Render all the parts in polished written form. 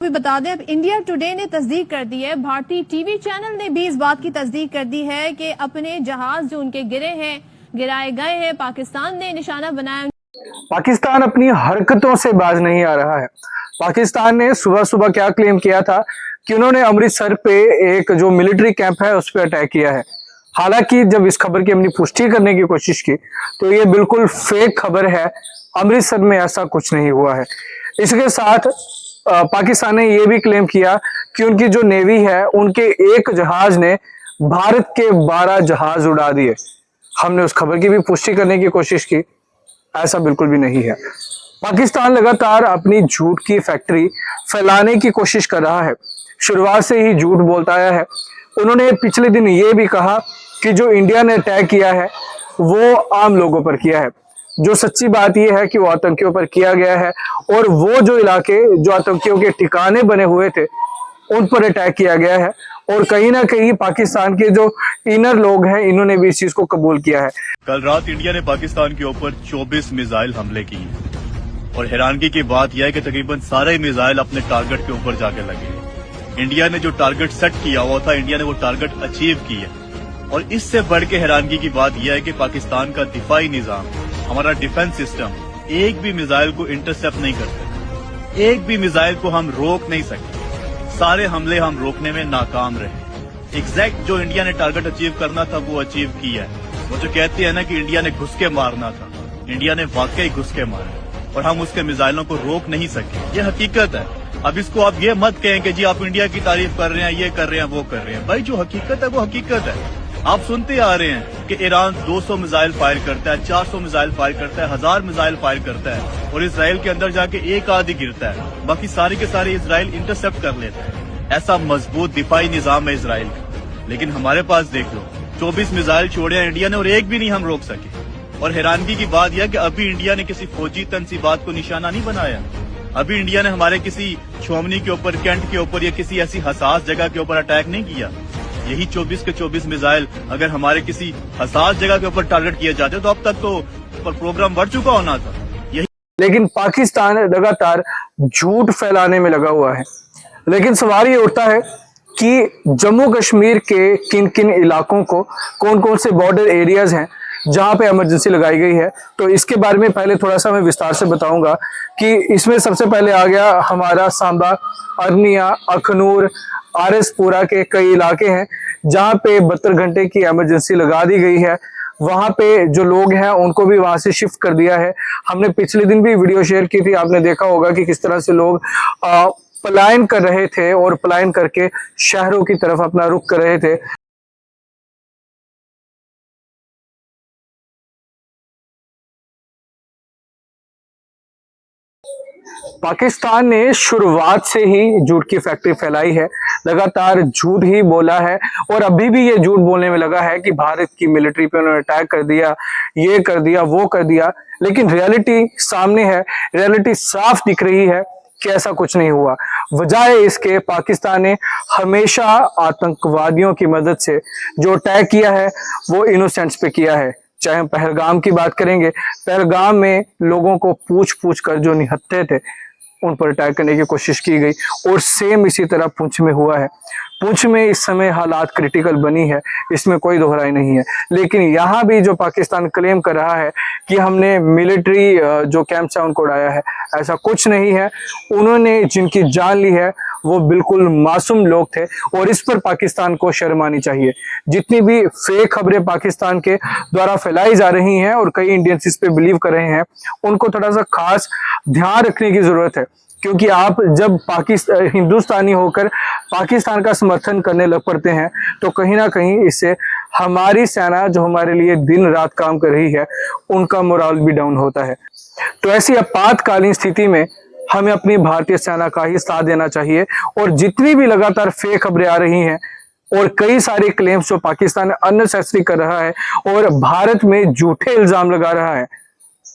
भी बता दें, अब इंडिया टुडे ने तस्दीक कर दी है, भारतीय टीवी चैनल ने भी इस बात की तस्दीक कर दी है कि अपने जहाज जो उनके गिराए गए हैं, पाकिस्तान ने निशाना बनाया। पाकिस्तान अपनी हरकतों से बाज नहीं आ रहा है। पाकिस्तान ने सुबह सुबह क्या क्लेम किया था कि उन्होंने अमृतसर पे एक जो मिलिट्री कैंप है उस पर अटैक किया है। हालांकि जब इस खबर की हमने पुष्टि करने की कोशिश की तो ये बिल्कुल फेक खबर है। अमृतसर में ऐसा कुछ नहीं हुआ है। इसके साथ पाकिस्तान ने यह भी क्लेम किया कि उनकी जो नेवी है उनके एक जहाज ने भारत के 12 जहाज उड़ा दिए। हमने उस खबर की भी पुष्टि करने की कोशिश की, ऐसा बिल्कुल भी नहीं है। पाकिस्तान लगातार अपनी झूठ की फैक्ट्री फैलाने की कोशिश कर रहा है। शुरुआत से ही झूठ बोलता आया है। उन्होंने पिछले दिन ये भी कहा कि जो इंडिया ने अटैक किया है वो आम लोगों पर किया है। जो सच्ची बात यह है कि वो आतंकियों पर किया गया है और वो जो इलाके जो आतंकियों के ठिकाने बने हुए थे उन पर अटैक किया गया है। और कहीं ना कहीं पाकिस्तान के जो इनर लोग हैं इन्होंने भी इस चीज को कबूल किया है। कल रात इंडिया ने पाकिस्तान के ऊपर 24 मिसाइल हमले किए और हैरानगी की बात यह है कि तकरीबन सारे मिसाइल अपने टारगेट के ऊपर जाके लगे। इंडिया ने जो टारगेट सेट किया हुआ था, इंडिया ने वो टारगेट अचीव किया। और इससे बढ़ के हैरानगी की बात यह है कि पाकिस्तान का दिफाई निजाम, हमारा डिफेंस सिस्टम एक भी मिसाइल को इंटरसेप्ट नहीं कर सकते, एक भी मिसाइल को हम रोक नहीं सकते। सारे हमले हम रोकने में नाकाम रहे। एग्जैक्ट जो इंडिया ने टारगेट अचीव करना था वो अचीव किया है। वो जो कहते हैं ना कि इंडिया ने घुस के मारना था, इंडिया ने वाकई घुस के मारा और हम उसके मिसाइलों को रोक नहीं सके। ये हकीकत है। अब इसको आप ये मत कहें कि जी आप इंडिया की तारीफ कर रहे हैं, ये कर रहे हैं, वो कर रहे हैं। भाई जो हकीकत है वो हकीकत है। आप सुनते आ रहे हैं कि ईरान 200 मिसाइल फायर करता है, 400 मिसाइल फायर करता है, 1000 मिसाइल फायर करता है और इसराइल के अंदर जाके एक आधी गिरता है, बाकी सारे के सारे इसराइल इंटरसेप्ट कर लेता है। ऐसा मजबूत दिफाई निजाम है इसराइल का। लेकिन हमारे पास देख लो 24 मिसाइल छोड़े हैं इंडिया ने और एक भी नहीं हम रोक सके। और हैरानगी की बात यह कि अभी इंडिया ने किसी फौजी तनसीबात को निशाना नहीं बनाया। अभी इंडिया ने हमारे किसी छोमनी के ऊपर, कैंट के ऊपर या किसी ऐसी हसास जगह के ऊपर अटैक नहीं किया। यही 24 के 24 मिसाइल अगर हमारे किसी हसास जगह के ऊपर टारगेट किए जाते तो अब तक तो प्रोग्राम बढ़ चुका होना था। यही लेकिन पाकिस्तान लगातार झूठ फैलाने में लगा हुआ है। लेकिन सवाल ये उठता है कि जम्मू कश्मीर के किन किन इलाकों को, कौन कौन से बॉर्डर एरियाज हैं जहां पे इमरजेंसी लगाई गई है। तो इसके बारे में पहले थोड़ा सा मैं विस्तार से बताऊंगा कि इसमें सबसे पहले आ गया हमारा सांबा, अरनिया, अखनूर, आरएसपुरा के कई इलाके हैं जहां पे 72 घंटे की इमरजेंसी लगा दी गई है। वहां पे जो लोग हैं उनको भी वहां से शिफ्ट कर दिया है। हमने पिछले दिन भी वीडियो शेयर की थी, आपने देखा होगा कि किस तरह से लोग पलायन कर रहे थे और पलायन करके शहरों की तरफ अपना रुख कर रहे थे। पाकिस्तान ने शुरुआत से ही झूठ की फैक्ट्री फैलाई है, लगातार झूठ ही बोला है और अभी भी ये झूठ बोलने में लगा है कि भारत की मिलिट्री पे उन्होंने अटैक कर दिया, ये कर दिया, वो कर दिया। लेकिन रियलिटी सामने है, रियलिटी साफ दिख रही है कि ऐसा कुछ नहीं हुआ। वजह इसके पाकिस्तान ने हमेशा आतंकवादियों की मदद से जो अटैक किया है वो इनोसेंट्स पे किया है। चाहे हम पहलगाम की बात करेंगे, पहलगाम में लोगों को पूछ पूछ कर जो निहत्थे थे उन पर अटैक करने की कोशिश की गई और सेम इसी तरह पुंछ में हुआ है। पुंछ में इस समय हालात क्रिटिकल बनी है, इसमें कोई दोहराई नहीं है। लेकिन यहाँ भी जो पाकिस्तान क्लेम कर रहा है कि हमने मिलिट्री जो कैंप्स है उनको उड़ाया है, ऐसा कुछ नहीं है। उन्होंने जिनकी जान ली है वो बिल्कुल मासूम लोग थे और इस पर पाकिस्तान को शर्म आनी चाहिए। जितनी भी फेक खबरें पाकिस्तान के द्वारा फैलाई जा रही हैं और कई इंडियंस इस पे बिलीव कर रहे हैं, उनको थोड़ा सा खास ध्यान रखने की जरूरत है। क्योंकि आप जब हिंदुस्तानी होकर पाकिस्तान का समर्थन करने लग पड़ते हैं तो कहीं ना कहीं इससे हमारी सेना जो हमारे लिए दिन रात काम कर रही है उनका मोरल भी डाउन होता है। तो ऐसी आपातकालीन स्थिति में हमें अपनी भारतीय सेना का ही साथ देना चाहिए। और जितनी भी लगातार फेक खबरें आ रही हैं और कई सारे क्लेम्स जो पाकिस्तान अननेसेसरी कर रहा है और भारत में झूठे इल्जाम लगा रहा है,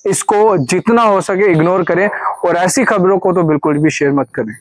इसको जितना हो सके इग्नोर करें और ऐसी खबरों को तो बिल्कुल भी शेयर मत करें।